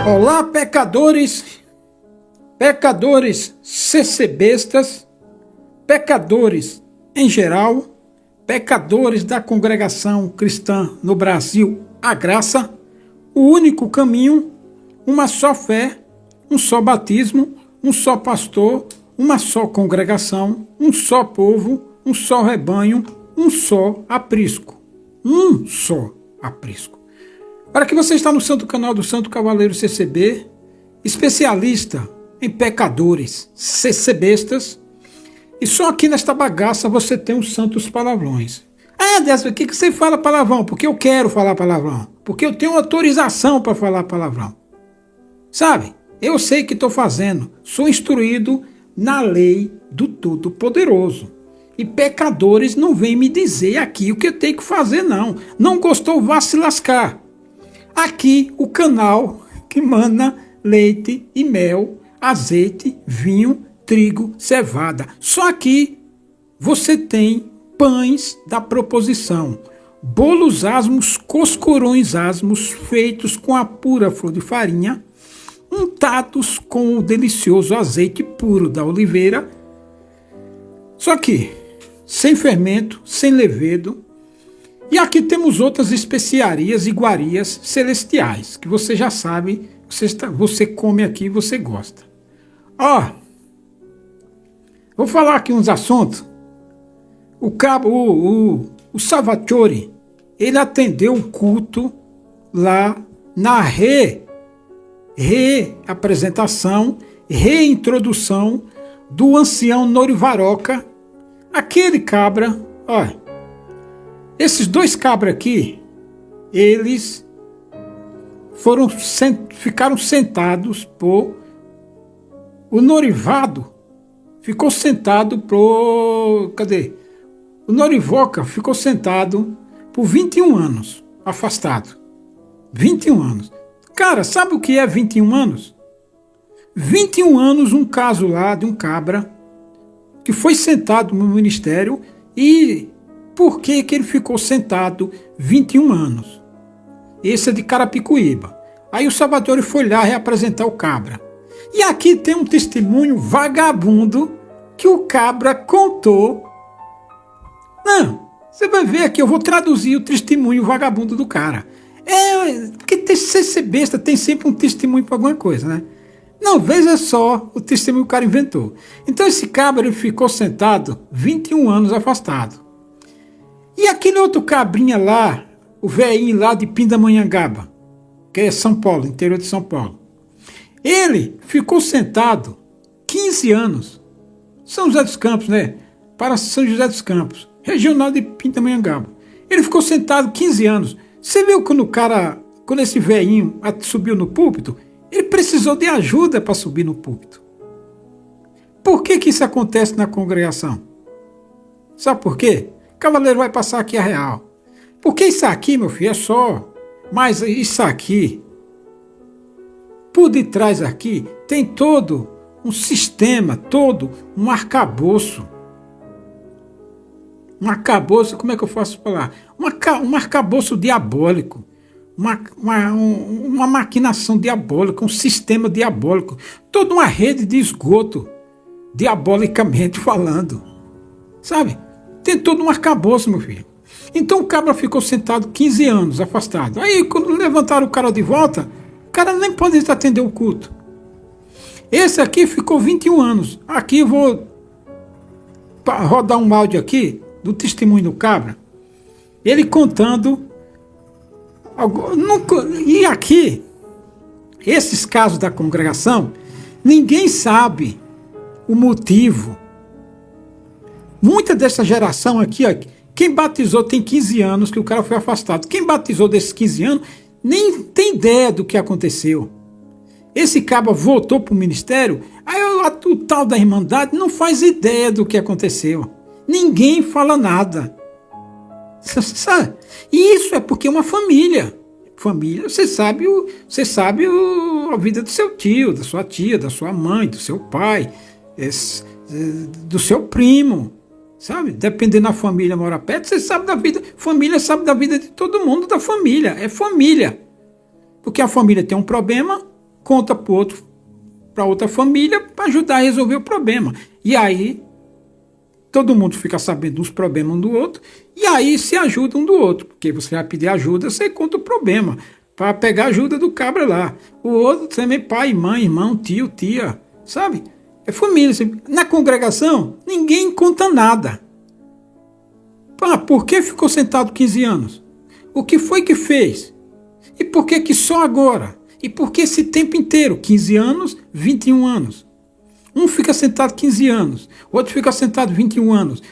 Olá, pecadores, pecadores CCBistas, pecadores em geral, pecadores da congregação cristã no Brasil, a graça, o único caminho, uma só fé, um só batismo, um só pastor, uma só congregação, um só povo, um só rebanho, um só aprisco. Um só aprisco. Para que você está no santo canal do Santo Cavaleiro CCB, especialista em pecadores CCBistas, e só aqui nesta bagaça você tem os santos palavrões. Ah, Décio, que você fala palavrão? Porque eu quero falar palavrão. Porque eu tenho autorização para falar palavrão. Sabe? Eu sei que estou fazendo. Sou instruído na lei do Todo-Poderoso. E pecadores não vêm me dizer aqui o que eu tenho que fazer, não. Não gostou, vá se lascar. Aqui o canal que manda leite e mel, azeite, vinho, trigo, cevada. Só aqui você tem pães da proposição, bolos asmos, coscorões asmos, feitos com a pura flor de farinha, untados com o delicioso azeite puro da oliveira. Só que sem fermento, sem levedo. E aqui temos outras especiarias e iguarias celestiais, que você já sabe, você come aqui e você gosta. Ó, vou falar aqui uns assuntos. O Salvatore, ele atendeu o culto lá na reapresentação, reintrodução do ancião Norivaroca, aquele cabra, ó. Esses dois cabras aqui, eles ficaram sentados por... O Norivado ficou sentado por... Cadê? O Norivoca ficou sentado por 21 anos, afastado. 21 anos. Cara, sabe o que é 21 anos? 21 anos, um caso lá de um cabra que foi sentado no ministério e... Por que ele ficou sentado 21 anos? Esse é de Carapicuíba. Aí o Salvatore foi lá reapresentar o cabra. E aqui tem um testemunho vagabundo que o cabra contou. Não, você vai ver aqui, eu vou traduzir o testemunho vagabundo do cara. Porque ser besta tem sempre um testemunho para alguma coisa, né? Não, veja só o testemunho que o cara inventou. Então esse cabra ele ficou sentado 21 anos afastado. E aquele outro cabrinha lá, o velhinho lá de Pindamonhangaba, que é São Paulo, interior de São Paulo, ele ficou sentado 15 anos, São José dos Campos, né? Para São José dos Campos, regional de Pindamonhangaba. Ele ficou sentado 15 anos. Você viu quando esse velhinho subiu no púlpito, ele precisou de ajuda para subir no púlpito. Por que isso acontece na congregação? Sabe por quê? Cavaleiro vai passar aqui a real. Porque isso aqui, meu filho, é só. Mas isso aqui, por detrás aqui, tem todo um sistema, todo um arcabouço. Um arcabouço, como é que eu posso falar? Um arcabouço diabólico. Uma maquinação diabólica, um sistema diabólico. Toda uma rede de esgoto, diabolicamente falando. Sabe? Tem todo um arcabouço, meu filho. Então o cabra ficou sentado 15 anos, afastado. Aí, quando levantaram o cara de volta, o cara nem pode atender o culto. Esse aqui ficou 21 anos. Aqui eu vou rodar um áudio aqui do testemunho do cabra. Ele contando... E aqui, esses casos da congregação, ninguém sabe o motivo. Muita dessa geração aqui, ó, quem batizou tem 15 anos que o cara foi afastado. Quem batizou desses 15 anos nem tem ideia do que aconteceu. Esse cabra voltou para o ministério, aí o tal da Irmandade não faz ideia do que aconteceu. Ninguém fala nada. Sabe? E isso é porque é uma família. Família, você sabe a vida do seu tio, da sua tia, da sua mãe, do seu pai, do seu primo. Sabe? Dependendo da família mora perto, você sabe da vida. Família sabe da vida de todo mundo da família. É família. Porque a família tem um problema, conta para outra família para ajudar a resolver o problema. E aí todo mundo fica sabendo dos problemas um do outro e aí se ajuda um do outro, porque você vai pedir ajuda, você conta o problema para pegar a ajuda do cabra lá. O outro também, pai, mãe, irmão, tio, tia, sabe? É família. Na congregação, ninguém conta nada. Por que ficou sentado 15 anos? O que foi que fez? E por que só agora? E por que esse tempo inteiro? 15 anos, 21 anos. Um fica sentado 15 anos, o outro fica sentado 21 anos.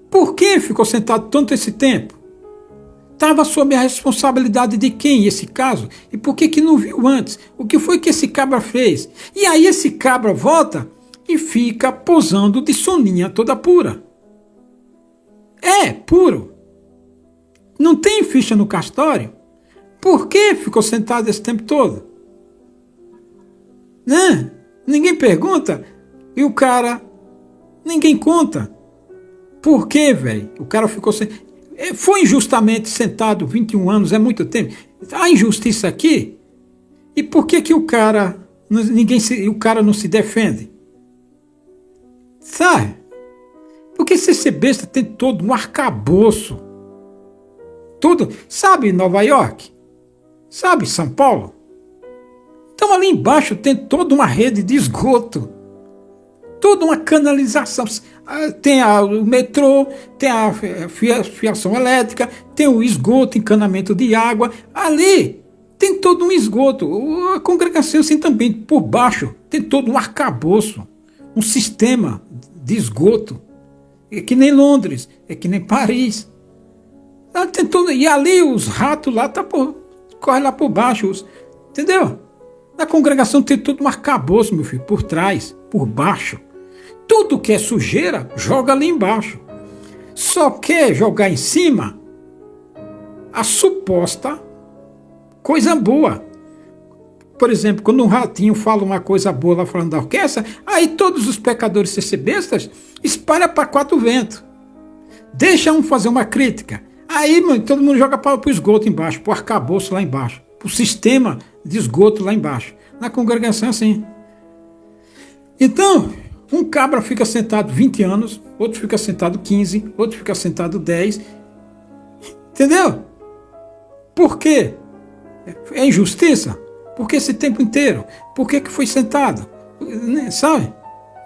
Por que ficou sentado tanto esse tempo? Estava sob a responsabilidade de quem esse caso? E por que não viu antes? O que foi que esse cabra fez? E aí esse cabra volta e fica posando de soninha toda pura. É, puro. Não tem ficha no castório? Por que ficou sentado esse tempo todo? Né? Ninguém pergunta. E o cara, ninguém conta. Por que, velho? O cara ficou foi injustamente sentado 21 anos, é muito tempo. Há injustiça aqui? E por que o cara, o cara não se defende? Sabe? Porque ser besta tem todo um arcabouço. Tudo. Sabe Nova York? Sabe São Paulo? Então ali embaixo tem toda uma rede de esgoto. Toda uma canalização. Tem o metrô, tem a fiação elétrica, tem o esgoto, encanamento de água. Ali tem todo um esgoto. A congregação assim também, por baixo, tem todo um arcabouço, um sistema de esgoto. É que nem Londres, é que nem Paris. Tem tudo, e ali os ratos lá correm lá por baixo. Entendeu? Na congregação tem todo um arcabouço, meu filho, por trás, por baixo. Tudo que é sujeira, joga ali embaixo. Só quer jogar em cima a suposta coisa boa. Por exemplo, quando um ratinho fala uma coisa boa lá falando da orquestra, aí todos os pecadores bestas espalham para 4 ventos. Deixa um fazer uma crítica. Aí, mano, todo mundo joga para o esgoto embaixo, para o arcabouço lá embaixo, para o sistema de esgoto lá embaixo. Na congregação é assim. Então, um cabra fica sentado 20 anos, outro fica sentado 15, outro fica sentado 10. Entendeu? Por quê? É injustiça? Por que esse tempo inteiro? Por que foi sentado? Sabe?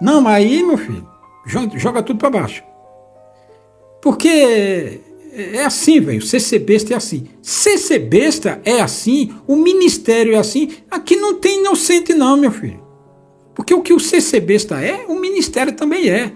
Não, aí, meu filho, joga tudo para baixo. Porque é assim, velho. Ser besta é assim. Ser besta é assim, o ministério é assim. Aqui não tem inocente não, meu filho. Porque o que o ser besta é, o ministério também é.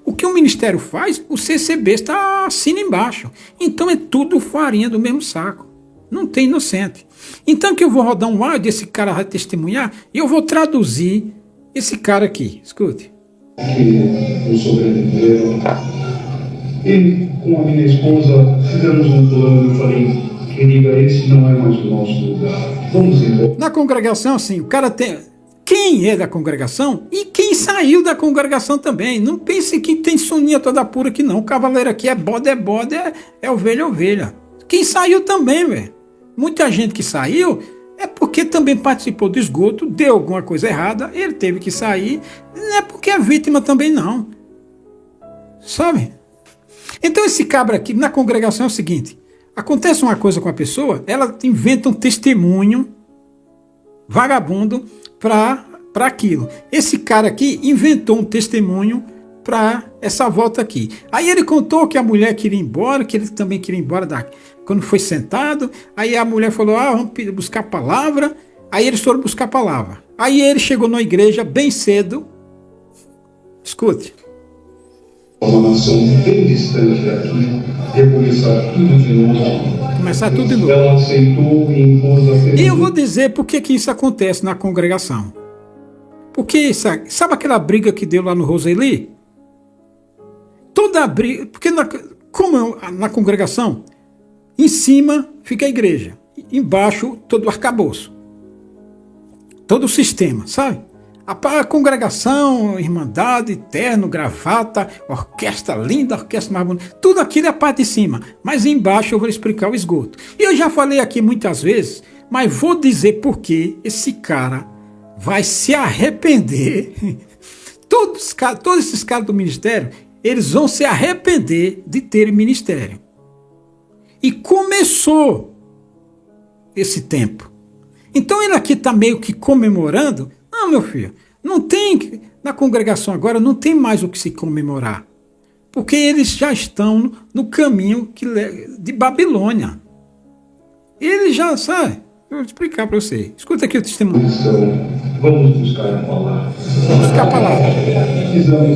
O que o ministério faz, o ser besta assina embaixo. Então é tudo farinha do mesmo saco. Não tem inocente. Então que eu vou rodar um áudio, esse cara vai testemunhar, e eu vou traduzir esse cara aqui. Escute. Que eu sou brasileiro. E com a minha esposa fizemos um plano. Eu falei, querida, esse não é mais o nosso lugar. Vamos embora. Na congregação, assim, o cara tem... Quem é da congregação e quem saiu da congregação também. Não pense que tem soninha toda pura aqui não. O cavaleiro aqui é bode, é ovelha, é ovelha. Quem saiu também, velho. Muita gente que saiu é porque também participou do esgoto, deu alguma coisa errada, ele teve que sair. Não é porque é vítima também não. Sabe? Então esse cabra aqui na congregação é o seguinte. Acontece uma coisa com a pessoa, ela inventa um testemunho vagabundo para aquilo. Esse cara aqui inventou um testemunho para essa volta aqui. Aí ele contou que a mulher queria ir embora, que ele também queria ir embora quando foi sentado. Aí a mulher falou, vamos buscar a palavra. Aí eles foram buscar a palavra. Aí ele chegou na igreja bem cedo. Escute. Uma nação bem distante daqui, recomeçar tudo de novo. Começar tudo de novo. Ela aceitou e impôs a... E eu vou dizer por que isso acontece na congregação. Porque, sabe aquela briga que deu lá no Roseli? Toda a briga... Porque como na congregação, em cima fica a igreja, embaixo todo o arcabouço. Todo o sistema, sabe? A congregação, irmandade, terno, gravata, orquestra linda, orquestra mais bonita, tudo aquilo é a parte de cima, mas embaixo eu vou explicar o esgoto. E eu já falei aqui muitas vezes, mas vou dizer por que esse cara vai se arrepender. Todos esses caras do ministério, eles vão se arrepender de terem ministério. E começou esse tempo. Então ele aqui está meio que comemorando. Não, meu filho, não tem, na congregação agora não tem mais o que se comemorar. Porque eles já estão no caminho de Babilônia. Eles já, sabe? Eu vou explicar para você. Escuta aqui o testemunho. Vamos buscar a palavra. Vamos buscar a palavra.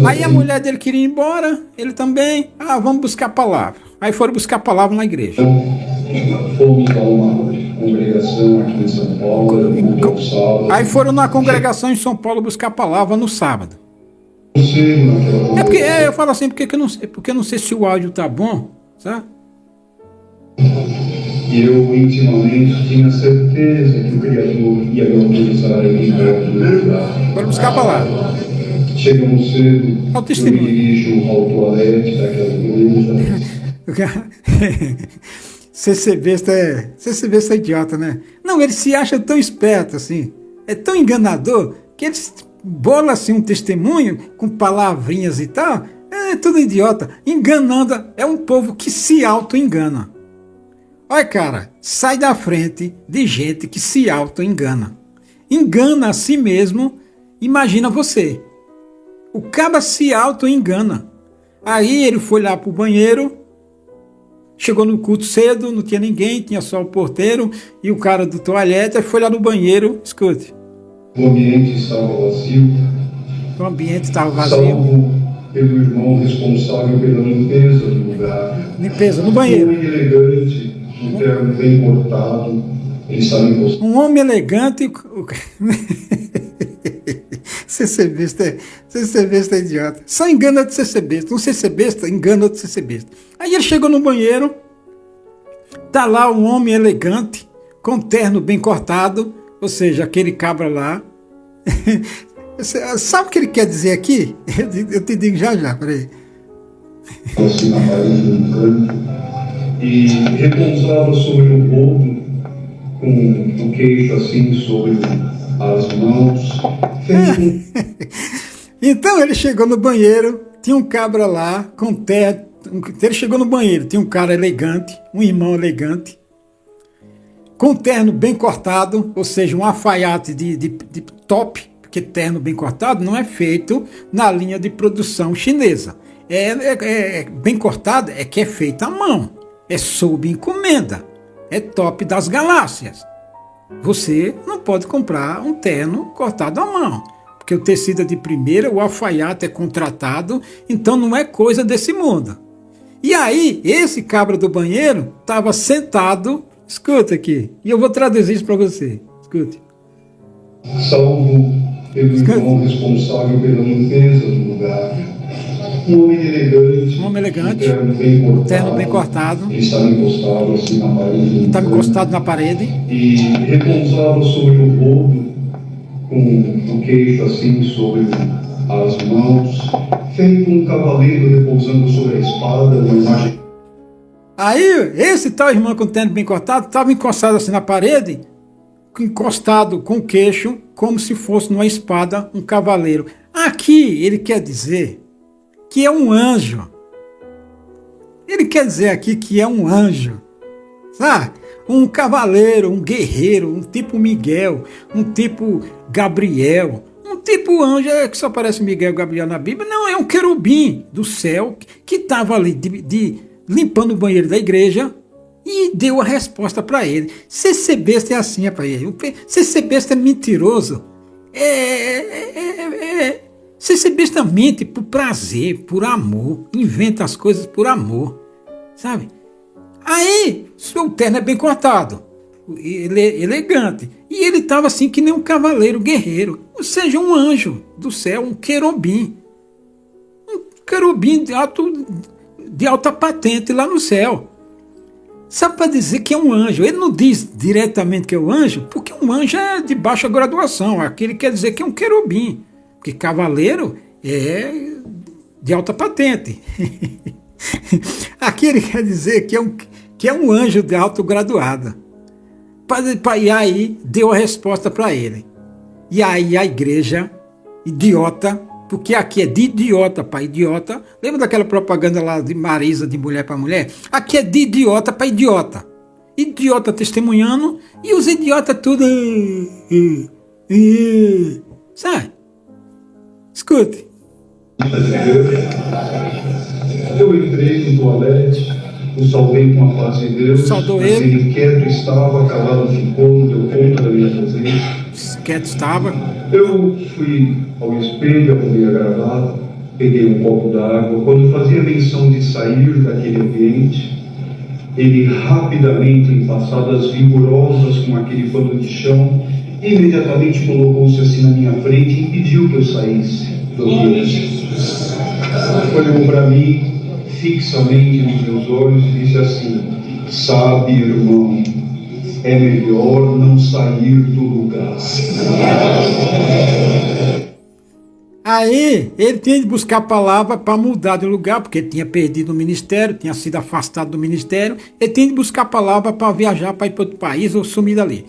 Aí a mulher dele queria ir embora, ele também. Vamos buscar a palavra. Aí foram buscar a palavra na igreja. Fomos a uma congregação aqui em São Paulo, no sábado. Aí foram na congregação em São Paulo buscar a palavra no sábado. Eu falo assim, porque eu não sei se o áudio tá bom, sabe? E eu intimamente tinha certeza que o Criador ia me autorizar a ir para o lugar. Bora buscar a palavra. Chegamos cedo, eu me dirijo ao toalete daquela igreja. Ser besta é idiota, né? Não, ele se acha tão esperto assim, é tão enganador, que ele bola assim um testemunho com palavrinhas e tal, é tudo idiota, enganando, é um povo que se auto-engana. Olha, cara, sai da frente de gente que se auto-engana. Engana a si mesmo, imagina você. O cara se auto-engana. Aí ele foi lá pro banheiro, chegou no culto cedo, não tinha ninguém, tinha só o porteiro e o cara do toalete, foi lá no banheiro, escute. O ambiente estava vazio. O ambiente estava vazio. Salvo pelo irmão responsável pela limpeza do lugar. Limpeza, no banheiro. Um homem elegante, um terno bem cortado, ele estava encostado. Um homem elegante. Ser besta é idiota. Só engana de ser besta. Não ser besta, engana de ser besta. Aí ele chegou no banheiro, tá lá um homem elegante, com terno bem cortado, ou seja, aquele cabra lá. Sabe o que ele quer dizer aqui? Eu te digo já, peraí. Assim na parede do canto, e repousava sobre o rosto, com o queixo assim sobre as mãos. Então ele chegou no banheiro, tinha um cabra lá, com terno. Ele chegou no banheiro, tinha um cara elegante, um irmão elegante, com terno bem cortado, ou seja, um alfaiate de top, porque terno bem cortado não é feito na linha de produção chinesa. Bem cortado é que é feito à mão, é sob encomenda, é top das galáxias. Você não pode comprar um terno cortado à mão, porque o tecido é de primeira, o alfaiate é contratado, então não é coisa desse mundo. E aí, esse cabra do banheiro estava sentado, escuta aqui, e eu vou traduzir isso para você, escute. Salvo pelo irmão responsável pela limpeza do lugar. Um homem elegante, um terno bem cortado, ele estava encostado assim na parede. Estava encostado na parede. E repousava sobre o rosto, com o queixo assim sobre as mãos, feito um cavaleiro repousando sobre a espada, uma imagem. Aí, esse tal irmão com o terno bem cortado, estava encostado assim na parede, encostado com o queixo, como se fosse numa espada, um cavaleiro. Aqui, ele quer dizer que é um anjo. Ele quer dizer aqui que é um anjo, sabe? Um cavaleiro, um guerreiro, um tipo Miguel, um tipo Gabriel, um tipo anjo, que só aparece Miguel e Gabriel na Bíblia. Não, é um querubim do céu que estava ali limpando o banheiro da igreja e deu a resposta para ele. Ser besta é assim, rapaz. Ser besta é mentiroso. Ser besta mente por prazer, por amor, inventa as coisas por amor, sabe? Aí, seu terno é bem cortado, ele é elegante, e ele estava assim que nem um cavaleiro guerreiro, ou seja, um anjo do céu, um querubim de alta patente lá no céu. Sabe para dizer que é um anjo? Ele não diz diretamente que é um anjo, porque um anjo é de baixa graduação, aqui ele quer dizer que é um querubim. Porque cavaleiro é de alta patente. Aqui ele quer dizer que é um anjo de alto graduado. E aí deu a resposta para ele. E aí a igreja, idiota, porque aqui é de idiota para idiota. Lembra daquela propaganda lá de Marisa, de mulher para mulher? Aqui é de idiota para idiota. Idiota testemunhando e os idiotas tudo... Sabe? Escute. Eu entrei no toalete, o salvei com a paz de Deus, Saudou mas ele quieto estava, calado ficou, não deu conta da minha presença. Quieto estava. Eu fui ao espelho, arrumei a gravata, peguei um copo d'água. Quando fazia menção de sair daquele ambiente, ele rapidamente, em passadas vigorosas com aquele pano de chão, imediatamente colocou-se assim na minha frente e impediu que eu saísse do ambiente. Olhou para mim fixamente nos meus olhos e disse assim: sabe, irmão, é melhor não sair do lugar. Aí ele tinha de buscar a palavra para mudar de lugar, porque ele tinha perdido o ministério, tinha sido afastado do ministério. Ele tinha de buscar a palavra para viajar para ir para outro país ou sumir dali.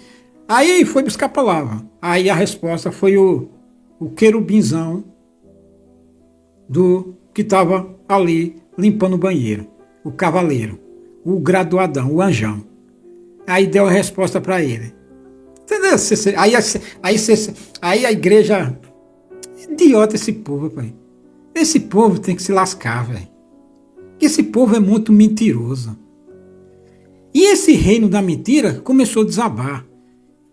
Aí foi buscar a palavra. Aí a resposta foi o querubinzão do que estava ali limpando o banheiro, o cavaleiro, o graduadão, o anjão. Aí deu a resposta para ele. Entendeu? Aí a igreja... Idiota esse povo, pai. Esse povo tem que se lascar, velho. Esse povo é muito mentiroso. E esse reino da mentira começou a desabar.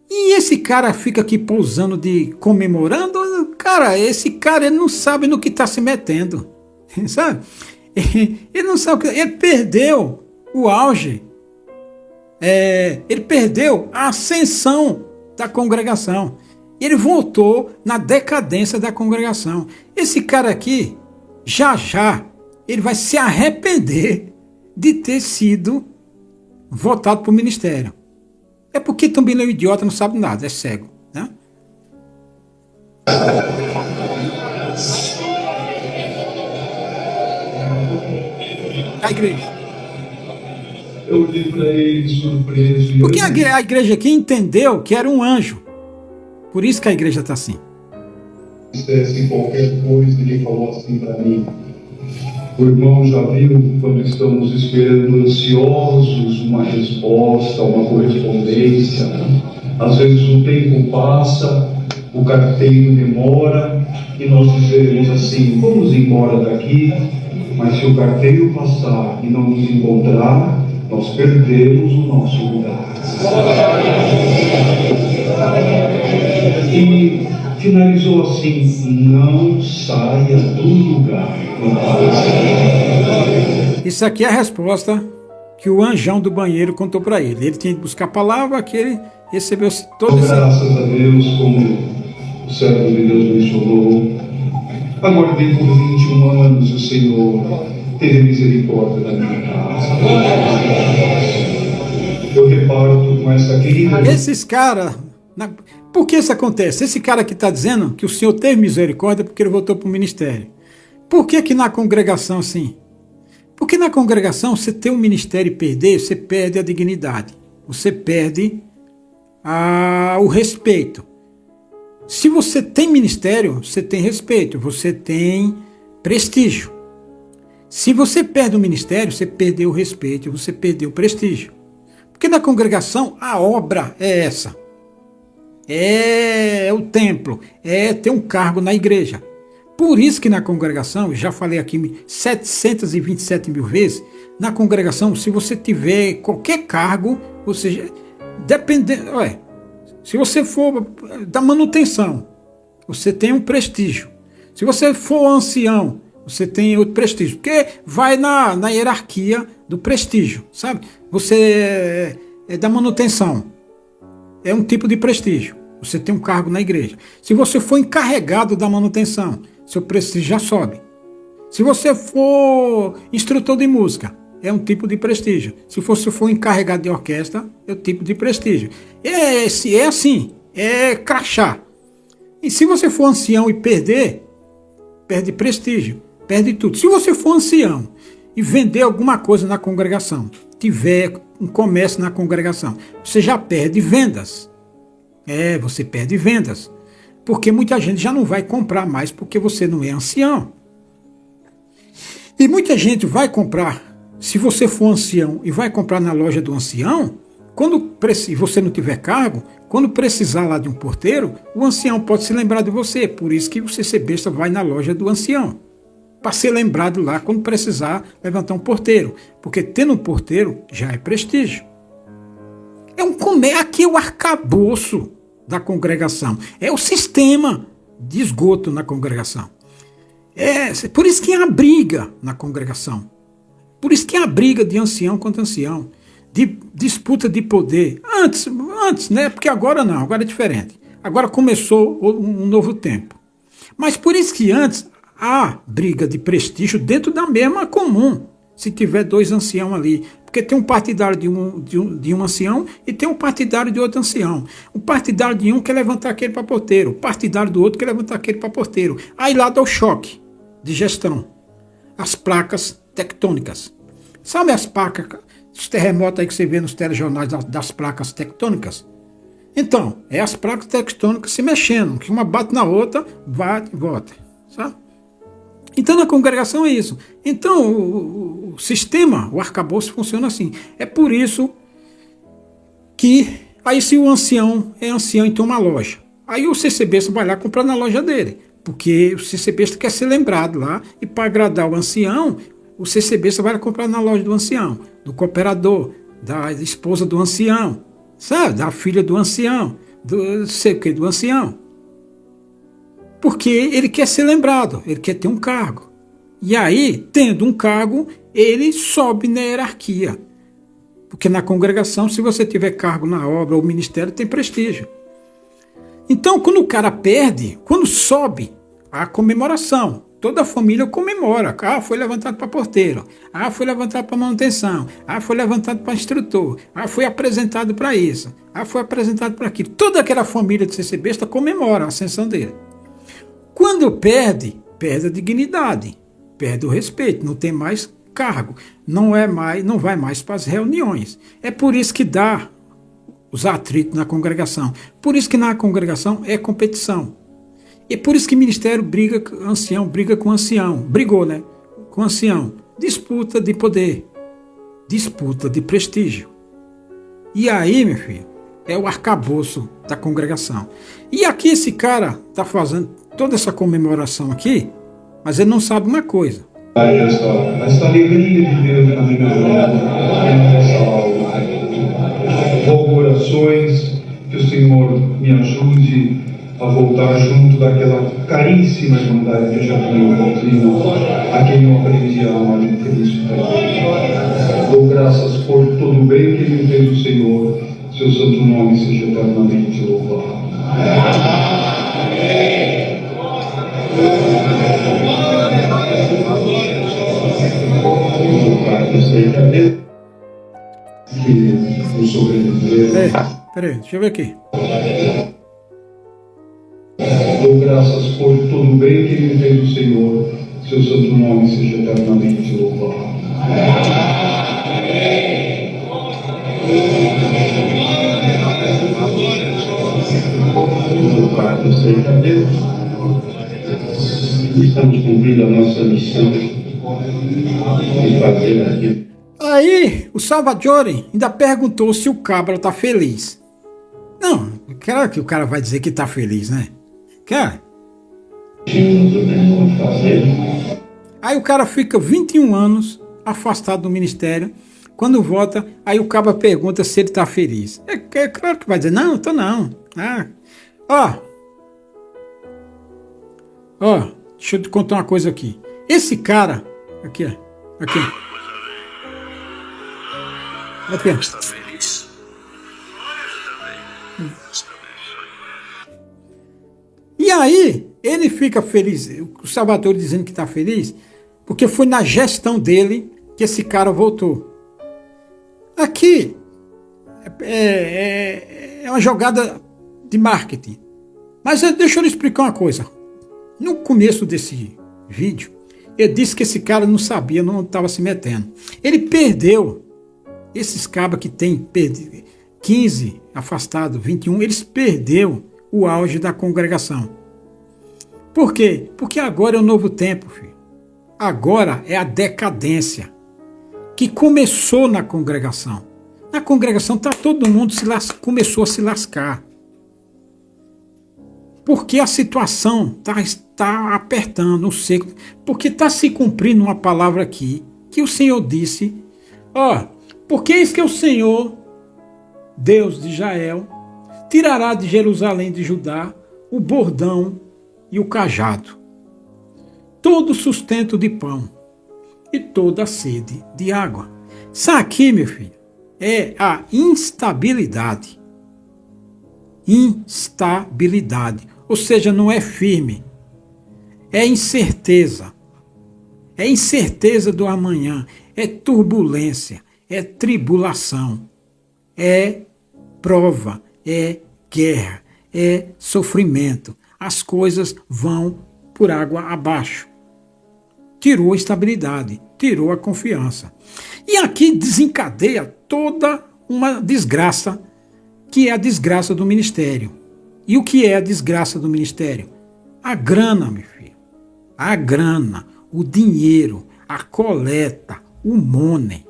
E esse cara fica aqui pousando de comemorando. Cara, esse cara ele não sabe no que está se metendo. Sabe? Ele não sabe o que... Ele perdeu o auge. Ele perdeu a ascensão da congregação. Ele voltou na decadência da congregação. Esse cara aqui, já, ele vai se arrepender de ter sido votado para o ministério. É porque também ele é um idiota, não sabe nada, é cego. Né? A igreja. Eu olhei para ele surpreso. Porque a igreja aqui entendeu que era um anjo. Por isso que a igreja está assim. Se dissesse qualquer coisa, ele falou assim para mim: o irmão já viu quando estamos esperando ansiosos uma resposta, uma correspondência. Às vezes o tempo passa, o carteiro demora e nós dizemos assim: vamos embora daqui. Mas se o carteiro passar e não nos encontrar, nós perdemos o nosso lugar. E finalizou assim: não saia do lugar. Isso aqui é a resposta que o anjão do banheiro contou para ele. Ele tinha que buscar a palavra que ele recebeu todo esse... Graças a Deus, como o servo de Deus mencionou, aguardei por 21 anos o Senhor teve misericórdia da minha casa. Eu reparto com essa querida... Esses caras... Por que isso acontece? Esse cara que está dizendo que o Senhor teve misericórdia porque ele voltou para o ministério. Por que que na congregação assim? Porque na congregação você tem um ministério e perder, você perde a dignidade. Você perde o respeito. Se você tem ministério, você tem respeito, você tem prestígio. Se você perde o ministério, você perdeu o respeito, você perdeu o prestígio. Porque na congregação a obra é essa. É o templo, é ter um cargo na igreja. Por isso que na congregação, já falei aqui 727 mil vezes, na congregação, se você tiver qualquer cargo, ou seja, dependendo, se você for da manutenção, você tem um prestígio. Se você for ancião, você tem outro prestígio, porque vai na hierarquia do prestígio, sabe? Você é da manutenção, é um tipo de prestígio. Você tem um cargo na igreja. Se você for encarregado da manutenção, seu prestígio já sobe. Se você for instrutor de música, é um tipo de prestígio. Se você for encarregado de orquestra, é um tipo de prestígio. É assim, é crachá. E se você for ancião e perder, perde prestígio, perde tudo. Se você for ancião e vender alguma coisa na congregação, tiver um comércio na congregação, você já perde vendas. Você perde vendas. porque muita gente já não vai comprar mais porque você não é ancião. E muita gente vai comprar, se você for ancião e vai comprar na loja do ancião, quando você não tiver cargo, quando precisar lá de um porteiro, o ancião pode se lembrar de você. Por isso que o CC Besta vai na loja do ancião, para ser lembrado lá quando precisar levantar um porteiro. Porque tendo um porteiro já é prestígio. Aqui é o arcabouço da congregação. É o sistema de esgoto na congregação. Por isso que há briga na congregação. Por isso que há briga de ancião contra ancião. De disputa de poder. Antes, né? Porque agora não, agora é diferente. Agora começou um novo tempo. Mas por isso que antes há briga de prestígio dentro da mesma comum. Se tiver dois anciãos ali. Porque tem um partidário de um ancião e tem um partidário de outro ancião. O partidário de um quer levantar aquele para porteiro. O partidário do outro quer levantar aquele para porteiro. Aí lá dá o choque de gestão. As placas tectônicas. Sabe as placas, os terremotos aí que você vê nos telejornais das placas tectônicas? Então, é as placas tectônicas se mexendo, que uma bate na outra, bate e volta. Sabe? Então, na congregação é isso. Então, o sistema, o arcabouço funciona assim. É por isso que, aí se o ancião é ancião e tem uma loja, aí o CCB vai lá comprar na loja dele, porque o CCB quer ser lembrado lá, e para agradar o ancião, o CCB vai lá comprar na loja do ancião, do cooperador, da esposa do ancião, sabe? Da filha do ancião, do ancião. Porque ele quer ser lembrado, ele quer ter um cargo. E aí, tendo um cargo, ele sobe na hierarquia. Porque na congregação, se você tiver cargo na obra ou ministério, tem prestígio. Então, quando o cara perde, quando sobe, há comemoração. Toda a família comemora. Ah, foi levantado para porteiro. Ah, foi levantado para manutenção. Ah, foi levantado para instrutor. Ah, foi apresentado para isso. Ah, foi apresentado para aquilo. Toda aquela família de CC Besta comemora a ascensão dele. Quando perde a dignidade, perde o respeito, não tem mais cargo, não vai mais para as reuniões. É por isso que dá os atritos na congregação. Por isso que na congregação é competição. E é por isso que o ministério briga com ancião. Brigou, né? Com ancião. Disputa de poder. Disputa de prestígio. E aí, meu filho, é o arcabouço da congregação. E aqui esse cara está fazendo toda essa comemoração aqui, mas ele não sabe uma coisa. Essa alegria de Deus na minha vida, nessa aula. Rogo orações que o Senhor me ajude a voltar junto daquela caríssima irmandade de Jardim Coutinho, a quem eu aprendi a amar em Cristo. Dou graças por todo o bem que me fez o Senhor, seu santo nome seja eternamente louvado. Que o sobreviver. Peraí, deixa eu ver aqui. Dou graças por todo o bem que me fez o Senhor, seu santo nome seja eternamente louvado. Louvado seja Deus. Estamos cumprindo a nossa missão de fazer aquilo. Aí o Salvatore ainda perguntou se o cabra está feliz. Não, claro que o cara vai dizer que está feliz, né? Cara. Aí o cara fica 21 anos afastado do ministério. Quando volta, aí o cabra pergunta se ele está feliz. É claro que vai dizer, não, tô não. Ó, deixa eu te contar uma coisa aqui. Esse cara, aqui. Está feliz? E aí, ele fica feliz, o Salvatore dizendo que está feliz, porque foi na gestão dele que esse cara voltou. Aqui é uma jogada de marketing. Mas deixa eu lhe explicar uma coisa. No começo desse vídeo, ele disse que esse cara não sabia, não estava se metendo. Ele perdeu, esses cabas que tem 15 afastados, 21, eles perdeu o auge da congregação. Por quê? Porque agora é o novo tempo, filho. Agora é a decadência que começou na congregação. Na congregação todo mundo começou a se lascar. Porque a situação está apertando o seco. Porque está se cumprindo uma palavra aqui, que o Senhor disse, porque eis que o Senhor, Deus de Israel, tirará de Jerusalém de Judá o bordão e o cajado, todo o sustento de pão e toda a sede de água. Isso aqui, meu filho, é a instabilidade. Instabilidade. Ou seja, não é firme. É incerteza. É incerteza do amanhã. É turbulência. É tribulação. É prova. É guerra. É sofrimento. As coisas vão por água abaixo. Tirou a estabilidade. Tirou a confiança. E aqui desencadeia toda uma desgraça, que é a desgraça do ministério. E o que é a desgraça do ministério? A grana, meu filho. A grana, o dinheiro, a coleta, o money.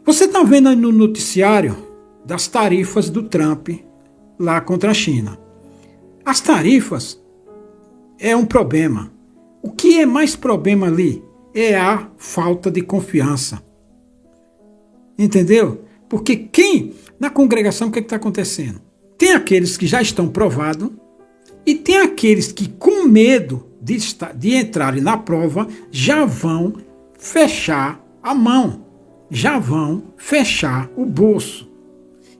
Você está vendo aí no noticiário das tarifas do Trump lá contra a China. As tarifas é um problema. O que é mais problema ali é a falta de confiança. Entendeu? Porque na congregação, o que está acontecendo? Tem aqueles que já estão provados e tem aqueles que, com medo de entrarem na prova, já vão fechar a mão, já vão fechar o bolso.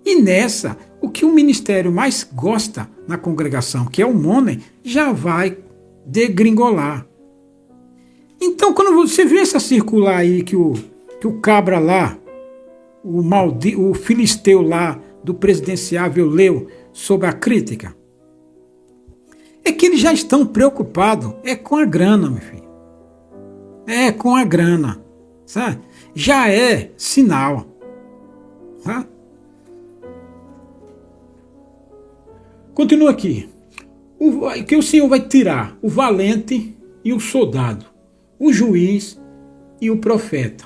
E nessa, o que o ministério mais gosta na congregação, que é o money, já vai degringolar. Então, quando você vê essa circular aí que o cabra lá, o filisteu lá do presidenciável leu sobre a crítica, é que eles já estão preocupados com a grana, meu filho. É com a grana, sabe? Já é sinal. Tá? Continua aqui. Que o Senhor vai tirar o valente e o soldado, o juiz e o profeta,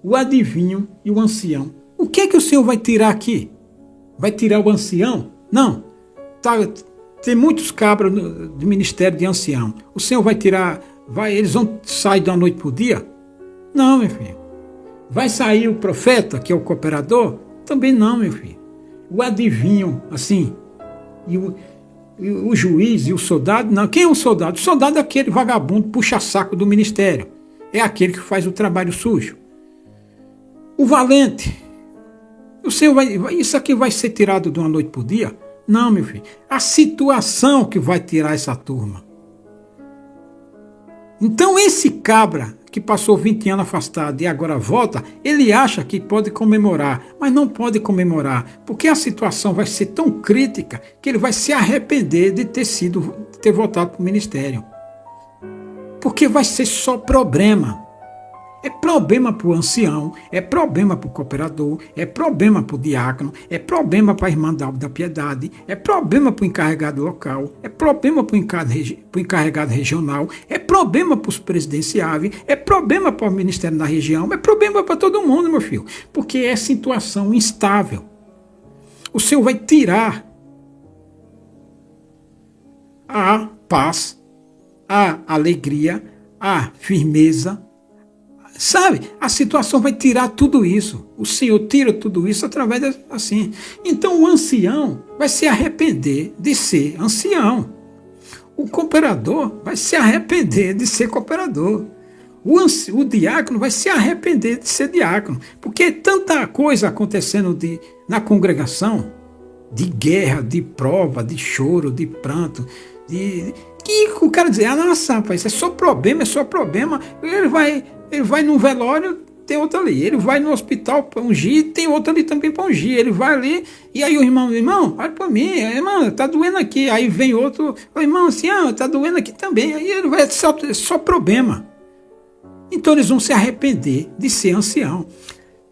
o adivinho e o ancião. O que é que o Senhor vai tirar aqui? Vai tirar o ancião? Não. Tem muitos cabras do ministério de ancião. O Senhor vai tirar... eles vão sair da noite para o dia? Não, meu filho. Vai sair o profeta, que é o cooperador? Também não, meu filho. O adivinho, assim, e o juiz e o soldado? Não. Quem é o soldado? O soldado é aquele vagabundo puxa-saco do ministério. É aquele que faz o trabalho sujo. O valente... O Senhor isso aqui vai ser tirado de uma noite por dia? Não, meu filho. A situação que vai tirar essa turma. Então esse cabra que passou 20 anos afastado e agora volta, ele acha que pode comemorar, mas não pode comemorar, porque a situação vai ser tão crítica que ele vai se arrepender de ter voltado para o ministério. Porque vai ser só problema. É problema para o ancião, é problema para o cooperador, é problema para o diácono, é problema para a irmã da piedade, é problema para o encarregado local, é problema para o encarregado regional, é problema para os presidenciáveis, é problema para o ministério da região, é problema para todo mundo, meu filho, porque é situação instável. O Senhor vai tirar a paz, a alegria, a firmeza. Sabe, a situação vai tirar tudo isso. O Senhor tira tudo isso através assim. Então o ancião vai se arrepender de ser ancião. O cooperador vai se arrepender de ser cooperador. O diácono vai se arrepender de ser diácono. Porque tanta coisa acontecendo na congregação, de guerra, de prova, de choro, de pranto, que o cara diz, nossa, rapaz, isso é só problema, é só problema. Ele vai num velório, tem outro ali. Ele vai no hospital para ungir, tem outro ali também para ungir. Ele vai ali, e aí o irmão, olha para mim, irmão, tá doendo aqui. Aí vem outro, o irmão, assim, tá doendo aqui também. Aí ele vai, só problema. Então eles vão se arrepender de ser ancião.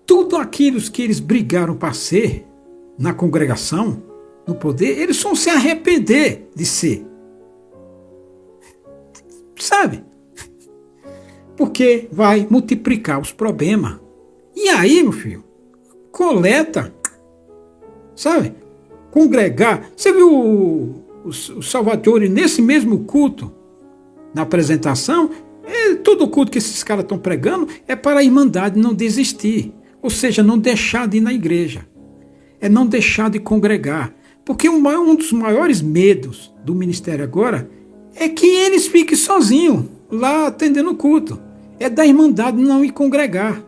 Tudo aquilo que eles brigaram para ser na congregação, no poder, eles vão se arrepender de ser. sabe? Porque vai multiplicar os problemas. E aí, meu filho, coleta, sabe? Congregar. Você viu o Salvatore nesse mesmo culto, na apresentação? Todo culto que esses caras estão pregando é para a Irmandade não desistir. Ou seja, não deixar de ir na igreja. É não deixar de congregar. Porque um dos maiores medos do ministério agora é que eles fiquem sozinhos lá atendendo o culto. É da Irmandade não ir congregar.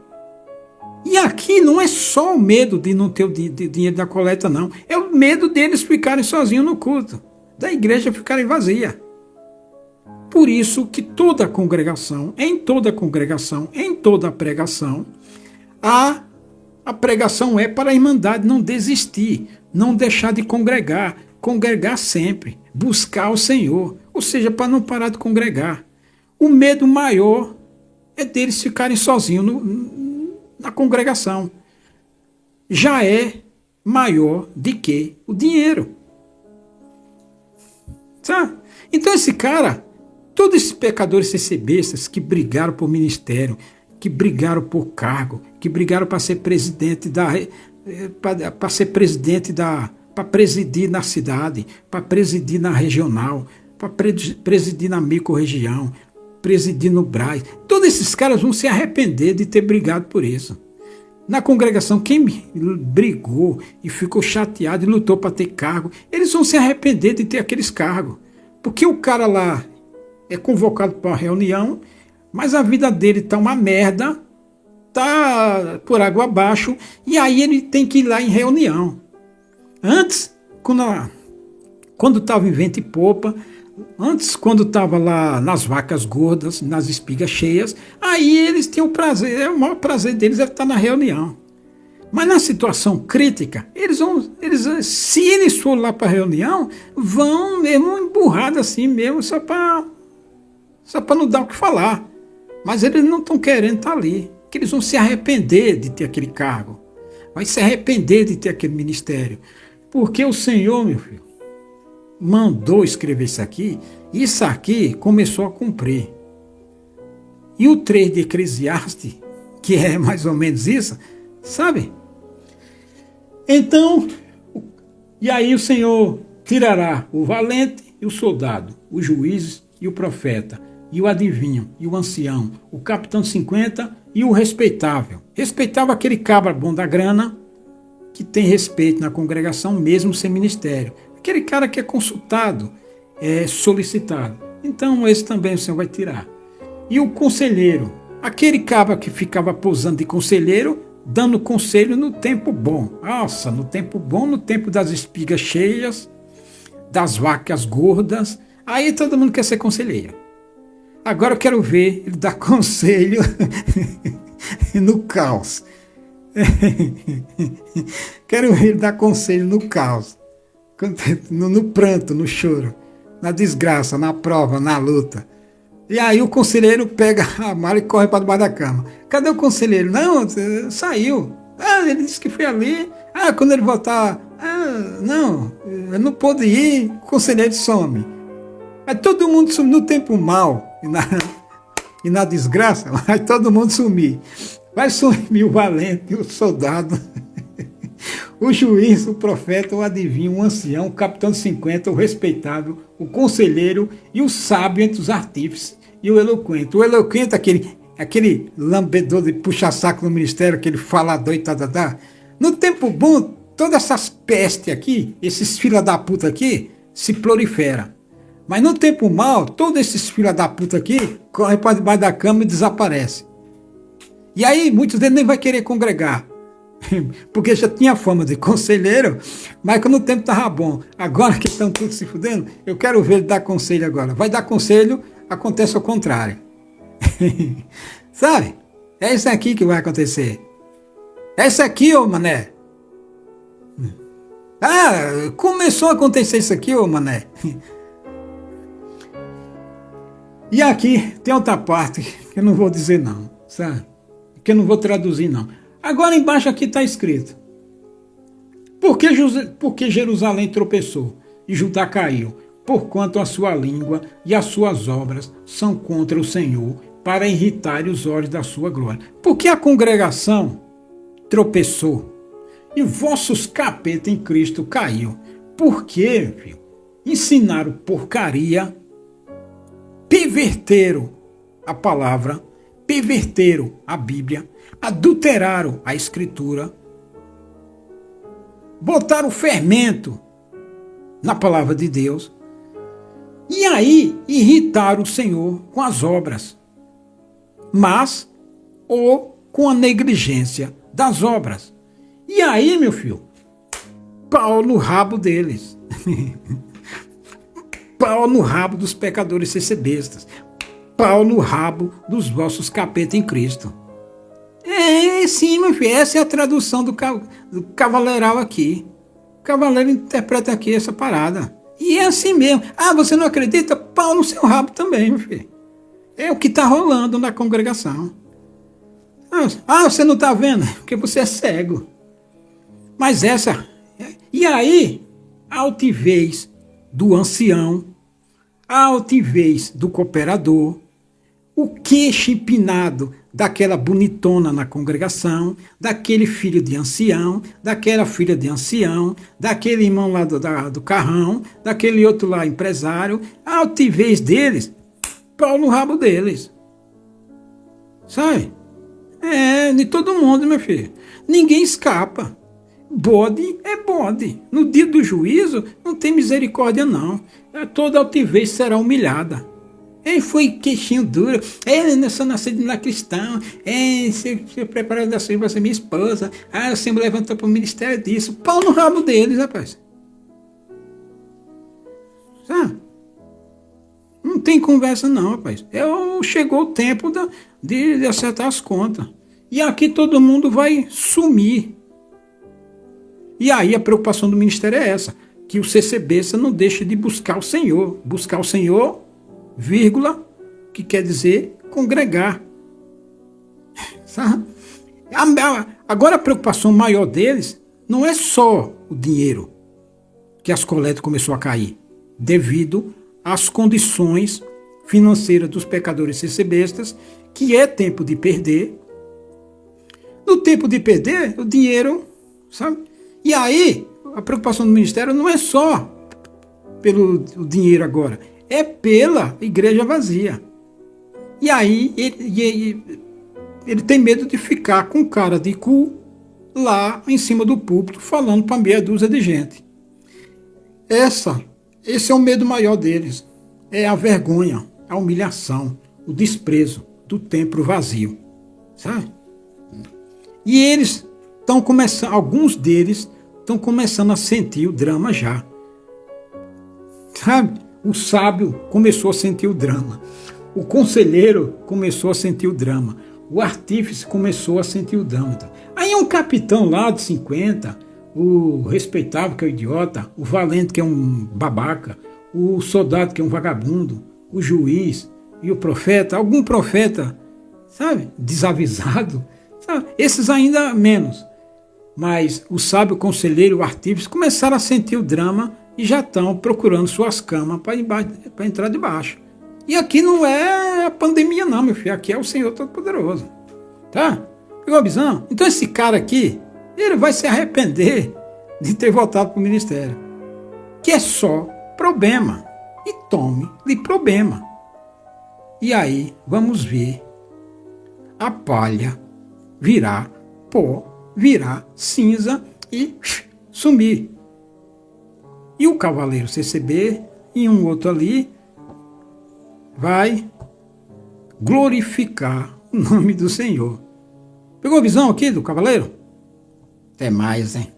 E aqui não é só o medo de não ter o dinheiro da coleta, não. É o medo deles ficarem sozinhos no culto. Da igreja ficarem vazia. Por isso que toda congregação, em toda pregação, a pregação é para a Irmandade não desistir, não deixar de congregar sempre, buscar o Senhor, ou seja, para não parar de congregar. O medo maior é deles ficarem sozinhos na congregação. Já é maior do que o dinheiro. Sabe? Então esse cara, todos esses pecadores CCBistas que brigaram por ministério, que brigaram por cargo, que brigaram para ser presidente para presidir na cidade, para presidir na regional, para presidir na microrregião, presidir no Brás. Todos esses caras vão se arrepender de ter brigado por isso. Na congregação, quem brigou e ficou chateado e lutou para ter cargo, eles vão se arrepender de ter aqueles cargos. Porque o cara lá é convocado para uma reunião, mas a vida dele está uma merda, está por água abaixo, e aí ele tem que ir lá em reunião. Antes, quando estava em vento e popa, antes, quando estava lá nas vacas gordas, nas espigas cheias, aí eles tinham o prazer, o maior prazer deles é estar na reunião. Mas na situação crítica, se eles forem lá para a reunião, vão mesmo emburrados assim mesmo, só para não dar o que falar. Mas eles não estão querendo estar ali, que eles vão se arrepender de ter aquele cargo, vai se arrepender de ter aquele ministério. Porque o Senhor, meu filho, mandou escrever isso aqui começou a cumprir. E o 3 de Eclesiastes, que é mais ou menos isso, sabe? Então, e aí o Senhor tirará o valente e o soldado, o juiz e o profeta, e o adivinho, e o ancião, o capitão de 50 e o respeitável. Respeitável aquele cabra bom da grana, que tem respeito na congregação mesmo sem ministério. Aquele cara que é consultado, é solicitado. Então esse também o Senhor vai tirar. E o conselheiro, aquele cabra que ficava posando de conselheiro, dando conselho no tempo bom. Nossa, no tempo bom, no tempo das espigas cheias, das vacas gordas. Aí todo mundo quer ser conselheiro. Agora eu quero ver ele dar conselho no caos. Quero ver ele dar conselho no caos. No pranto, no choro, na desgraça, na prova, na luta. E aí o conselheiro pega a mala e corre para debaixo da cama. Cadê o conselheiro? Não, saiu. Ele disse que foi ali. Quando ele voltar, não, eu não pude ir, o conselheiro some. Aí todo mundo some no tempo mal e na desgraça, vai todo mundo sumir. Vai sumir o valente, o soldado, o juiz, o profeta, o adivinho, o ancião, o capitão de 50, o respeitável, o conselheiro e o sábio entre os artífices e o eloquente. O eloquente, aquele lambedor de puxa-saco no ministério, aquele falador e tal. No tempo bom, todas essas pestes aqui, esses fila da puta aqui, se proliferam. Mas no tempo mal, todos esses fila da puta aqui correm para debaixo da cama e desaparecem. E aí muitos deles nem vai querer congregar. Porque já tinha fama de conselheiro, mas quando o tempo estava bom, agora que estão todos se fudendo, eu quero ver ele dar conselho agora. Vai dar conselho, acontece o contrário. Sabe? É isso aqui que vai acontecer. É isso aqui, ô mané. Começou a acontecer isso aqui, ô mané. E aqui tem outra parte que eu não vou dizer não, sabe? Que eu não vou traduzir não. Agora embaixo aqui está escrito: Por que Jerusalém tropeçou e Judá caiu? porquanto a sua língua e as suas obras são contra o Senhor, para irritar os olhos da sua glória. Porque a congregação tropeçou e vossos capetas em Cristo caiu. Porque, filho, ensinaram porcaria, perverteram a palavra, perverteram a Bíblia, adulteraram a Escritura, botaram fermento na palavra de Deus, e aí irritaram o Senhor com as obras, mas ou com a negligência das obras. E aí, meu filho, pau no rabo deles. Pau no rabo dos pecadores CCBistas. Pau no rabo dos vossos capetas em Cristo. Sim, meu filho, essa é a tradução do cavaleiral aqui. O cavaleiro interpreta aqui essa parada. E é assim mesmo. Ah, você não acredita? Pau no seu rabo também, meu filho. É o que está rolando na congregação. Ah, você não está vendo? Porque você é cego. Mas essa... E aí, a altivez do ancião, a altivez do cooperador, o queixo empinado daquela bonitona na congregação, daquele filho de ancião, daquela filha de ancião, daquele irmão lá do carrão, daquele outro lá empresário, a altivez deles, pau no rabo deles. Sabe? De todo mundo, meu filho. Ninguém escapa. Bode é bode. No dia do juízo não tem misericórdia não. Toda altivez será humilhada. Foi queixinho duro. Eu sou nascido na cristão. Se preparando assim para ser minha esposa. Você me levantou para o ministério disso. Pau no rabo deles, rapaz. Sabe? Não tem conversa não, rapaz. Chegou o tempo de acertar as contas. E aqui todo mundo vai sumir. E aí a preocupação do ministério é essa, que o CCBista não deixe de buscar o Senhor. Buscar o Senhor, vírgula, que quer dizer congregar. Sabe? Agora a preocupação maior deles não é só o dinheiro, que as coletas começou a cair, devido às condições financeiras dos pecadores CCBistas, que é tempo de perder. No tempo de perder, o dinheiro, sabe? E aí, a preocupação do ministério não é só pelo dinheiro agora, é pela igreja vazia. E aí, ele tem medo de ficar com cara de cu lá em cima do púlpito, falando para meia dúzia de gente. Esse é o medo maior deles. É a vergonha, a humilhação, o desprezo do templo vazio. Sabe? E eles estão começando, alguns deles estão começando a sentir o drama já. Sabe? O sábio começou a sentir o drama. O conselheiro começou a sentir o drama. O artífice começou a sentir o drama. Aí um capitão lá de 50, o respeitável que é um idiota, o valente que é um babaca, o soldado que é um vagabundo, o juiz e o profeta, algum profeta, sabe? Desavisado, sabe? Esses ainda menos. Mas o sábio, o conselheiro, o artífice começaram a sentir o drama e já estão procurando suas camas para entrar debaixo. E aqui não é a pandemia não, meu filho. Aqui é o Senhor Todo-Poderoso. Tá? Pegou a visão? Então esse cara aqui, ele vai se arrepender de ter voltado para o ministério. Que é só problema. E tome-lhe problema. E aí, vamos ver a palha virar pó, virar cinza e sumir. E o cavaleiro CCB e um outro ali vai glorificar o nome do Senhor. Pegou a visão aqui do cavaleiro? Até mais, hein?